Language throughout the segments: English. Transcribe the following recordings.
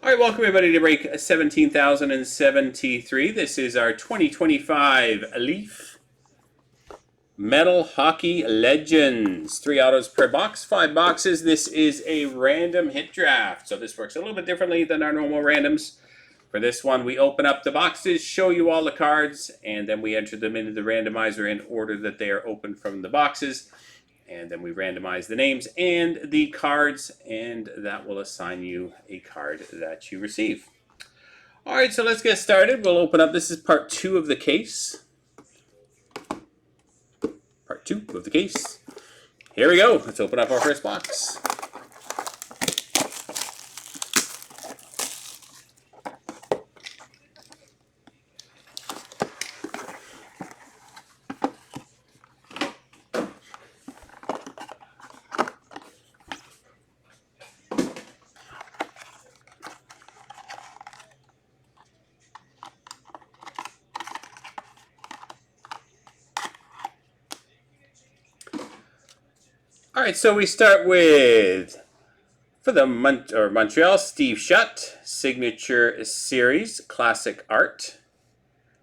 All right, welcome everybody to break 17,073. This is our 2025 Leaf Metal Hockey Legends. 3 autos per box, 5 boxes. This is a random hit draft, so this works a little bit differently than our normal randoms. For this one, we open up the boxes, show you all the cards, and then we enter them into the randomizer in order that they are opened from the boxes. And then we randomize the names and the cards, and that will assign you a card that you receive. All right, so let's get started. We'll open up. This is part 2 of the case. Part 2 of the case. Here we go. Let's open up our first box. All right, so we start with, for the Montreal, Steve Shutt, Signature Series, Classic Art.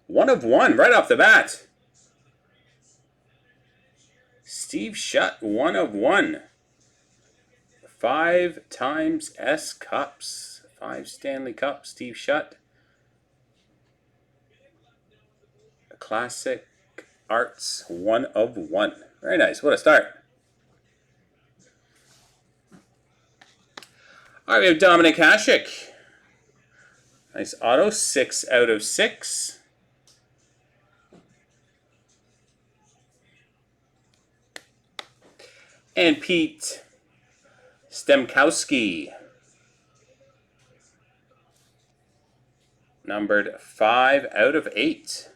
1 of 1 right off the bat. Steve Shutt, 1 of 1. 5 times S Cups. 5 Stanley Cups, Steve Shutt. Classic Arts, 1 of 1. Very nice. What a start. All right, we have Dominic Hasek. Nice auto, 6 out of 6. And Pete Stemkowski. Numbered 5 out of 8.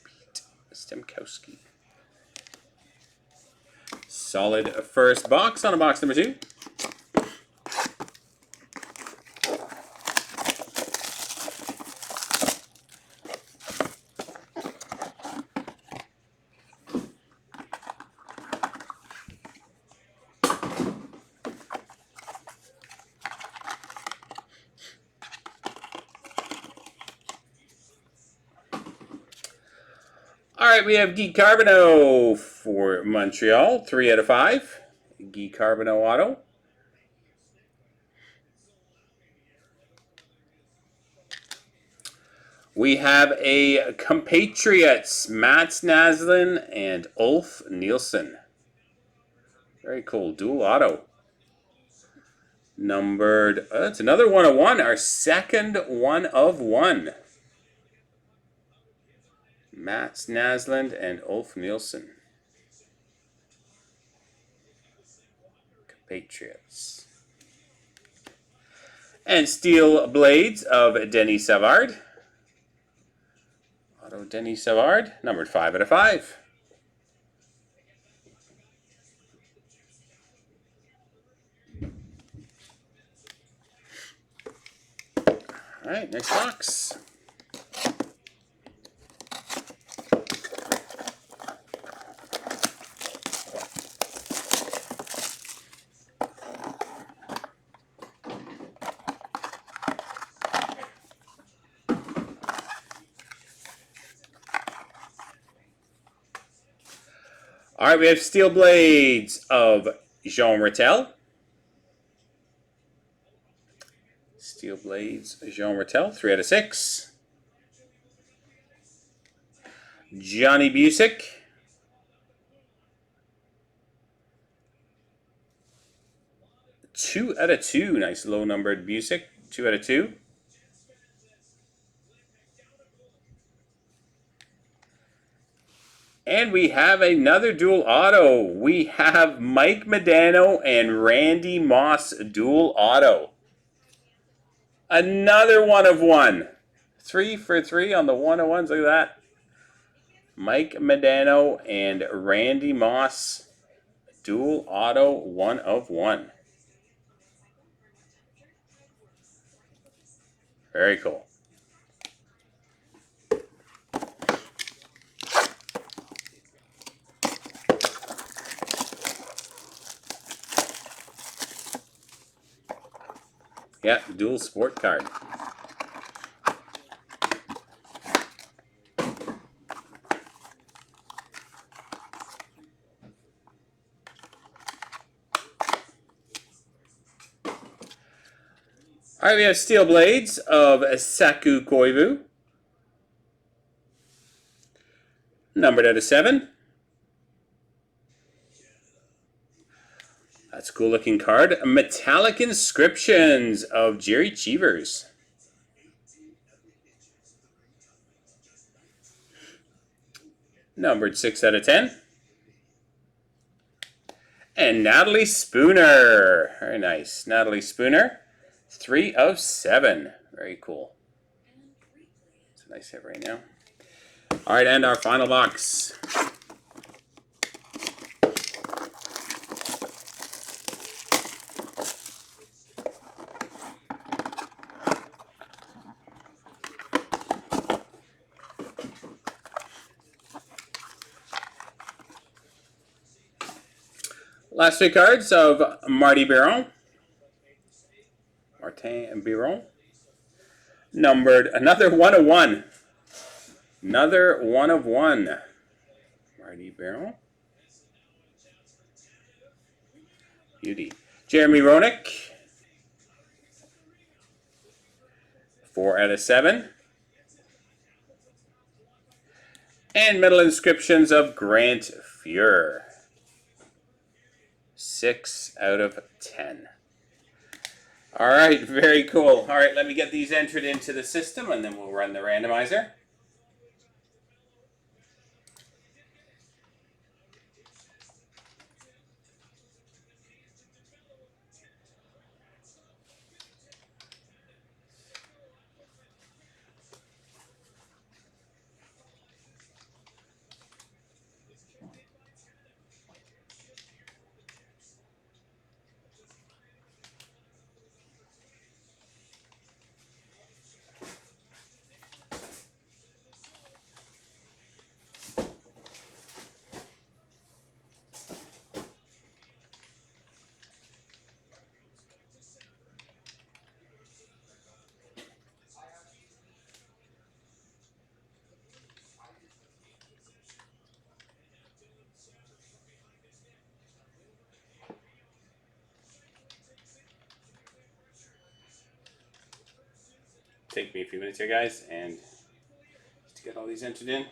Pete Stemkowski. Solid first box on a box number 2. All right, we have Guy Carbonneau for Montreal, 3 out of 5. Guy Carbonneau auto. We have a compatriots, Mats Naslund and Ulf Nielsen. Very cool, dual auto. Numbered, that's another 1 of 1, our second 1 of 1. Mats Naslund and Ulf Nielsen. Compatriots. And Steel Blades of Denis Savard. Auto Denis Savard, numbered 5 out of 5. All right, next box. All right, we have Steel Blades of Jean Rattel. Steel Blades, Jean Rattel, 3 out of 6. Johnny Busick. Two out of 2. Nice low numbered Busick. 2 out of 2. And we have another dual auto. We have Mike Modano and Randy Moss dual auto. Another 1 of 1. 3 for 3 on the 1 of 1s. Look at that. Mike Modano and Randy Moss dual auto 1 of 1. Very cool. Yeah, dual sport card. All right, we have Steel Blades of Saku Koivu. Numbered out of 7. That's a cool looking card. Metallic Inscriptions of Jerry Cheevers. Numbered 6 out of 10. And Natalie Spooner. Very nice. Natalie Spooner. 3 of 7. Very cool. It's a nice hit right now. All right, and our final box. Last 3 cards of Martin Biron. Numbered another 1 of 1. Another 1 of 1. Marty Biron. Beauty. Jeremy Roenick. 4 out of 7. And Metal Inscriptions of Grant Fuhr. 6 out of 10. All right, very cool. All right, let me get these entered into the system, and then we'll run the randomizer. Take me a few minutes here, guys, and to get all these entered in.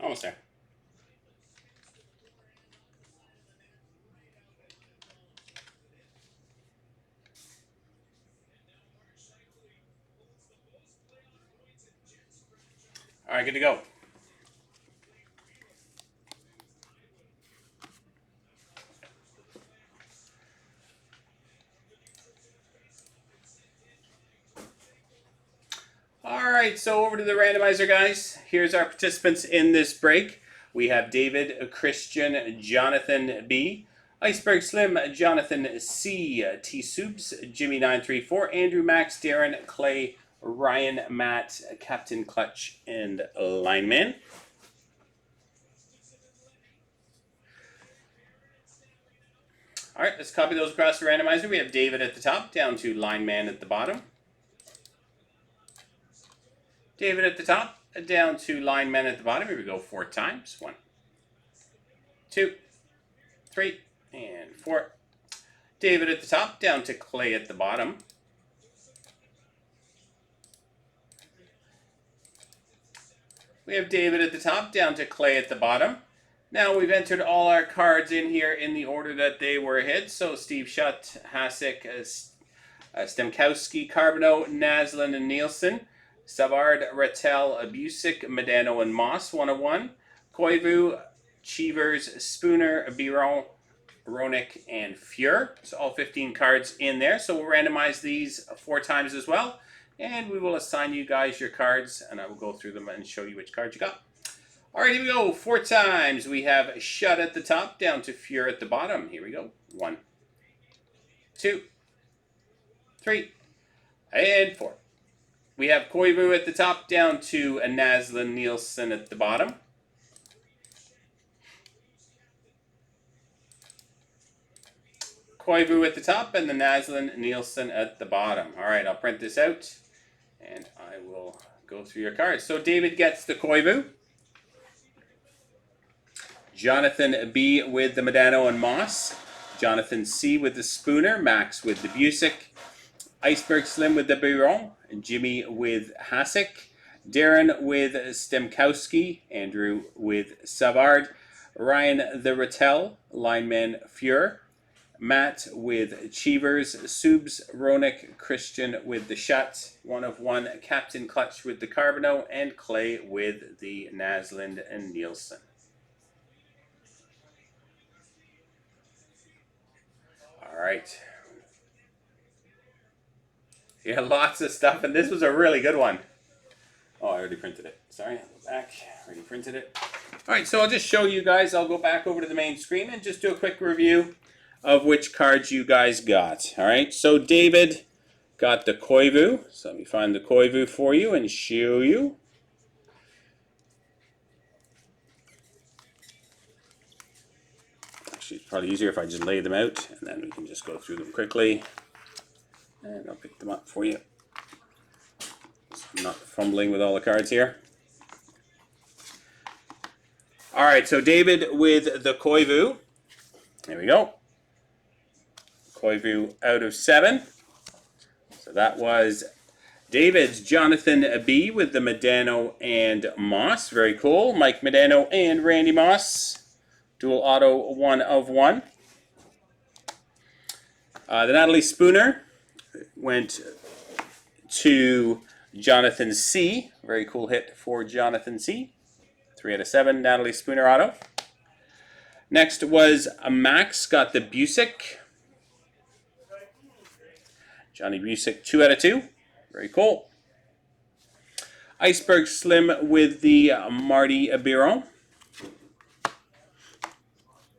Almost there. All right, good to go. All right, so over to the randomizer, guys. Here's our participants in this break. We have David, Christian, Jonathan B, Iceberg Slim, Jonathan C, T Subs, Jimmy 934, Andrew Max, Darren, Clay, Ryan, Matt, Captain Clutch, and Lineman. All right, let's copy those across the randomizer. We have David at the top, down to Lineman at the bottom. David at the top, down to Lineman at the bottom. Here we go 4 times. 1, 2, 3, and 4. David at the top, down to Clay at the bottom. We have David at the top, down to Clay at the bottom. Now we've entered all our cards in here in the order that they were hit. So Steve Shutt, Hasek, Stemkowski, Carbonneau, Naslund, and Nielsen. Savard, Rattel, Busick, Medano, and Moss, 1 of 1. Koivu, Cheevers, Spooner, Biron, Ronick, and Fuhr. So all 15 cards in there. So we'll randomize these 4 times as well. And we will assign you guys your cards, and I will go through them and show you which cards you got. All right, here we go. 4 times. We have Shutt at the top, down to Fuhr at the bottom. Here we go. 1, 2, 3, and 4. We have Koivu at the top, down to Naslund, Nielsen at the bottom. Koivu at the top, and the Naslund, Nielsen at the bottom. All right, I'll print this out, and I will go through your cards. So David gets the Koivu. Jonathan B with the Medano and Moss. Jonathan C with the Spooner. Max with the Busick. Iceberg Slim with the Biron. Jimmy with Hasek. Darren with Stemkowski. Andrew with Savard. Ryan the Rattel. Lineman Fuhr. Matt with Cheevers. Subs Ronick. Christian with the Shutt. 1 of 1. Captain Clutch with the Carbonneau. And Clay with the Naslund and Nielsen. All right. Yeah, lots of stuff, and this was a really good one. Oh, I already printed it. Sorry, I'll go back. Already printed it. All right, so I'll just show you guys. I'll go back over to the main screen and just do a quick review of which cards you guys got. All right, so David got the Koivu. So let me find the Koivu for you and show you. Actually, it's probably easier if I just lay them out, and then we can just go through them quickly. And I'll pick them up for you. So I'm not fumbling with all the cards here. All right, so David with the Koivu. There we go. Koivu out of 7. So that was David's. Jonathan B with the Medano and Moss. Very cool. Mike Medano and Randy Moss. Dual auto 1 of 1. The Natalie Spooner went to Jonathan C. Very cool hit for Jonathan C. 3 out of 7, Natalie Spooner auto. Next was Max, got the Busick. Johnny Busick, 2 out of 2. Very cool. Iceberg Slim with the Marty Biron.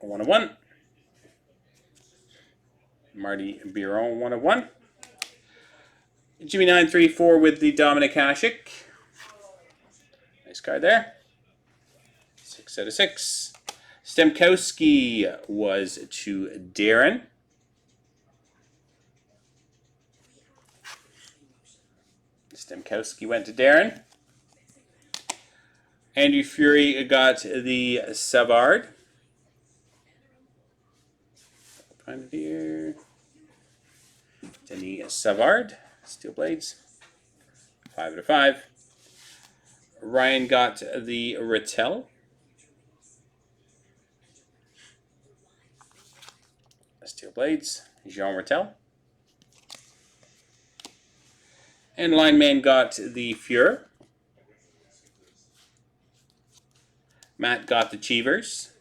1 of 1. Marty Biron, 1 of 1. Jimmy 934 with the Dominic Hasek. Nice card there. 6 out of 6. Stemkowski was to Darren. Stemkowski went to Darren. Andrew Fury got the Savard. Find it here. Denis Savard. Steel Blades. 5 out of 5. Ryan got the Rattel. Steel Blades. Jean Rattel. And Lineman got the Fuhr. Matt got the Cheevers.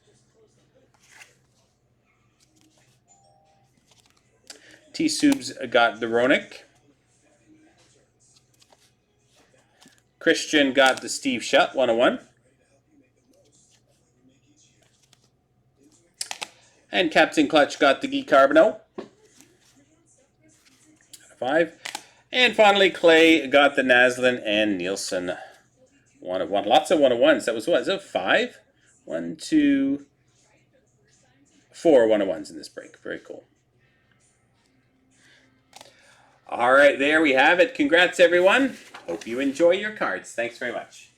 T-Subs got the Ronick. Christian got the Steve Shutt, 1 of 1. And Captain Clutch got the Guy Carbonneau. 5. And finally, Clay got the Naslund and Nielsen. 1 of 1. Lots of 1 of 1s. That was what? Is that 5? 1, 2, 4 1-of-1s in this break. Very cool. All right, there we have it. Congrats, everyone. Hope you enjoy your cards. Thanks very much.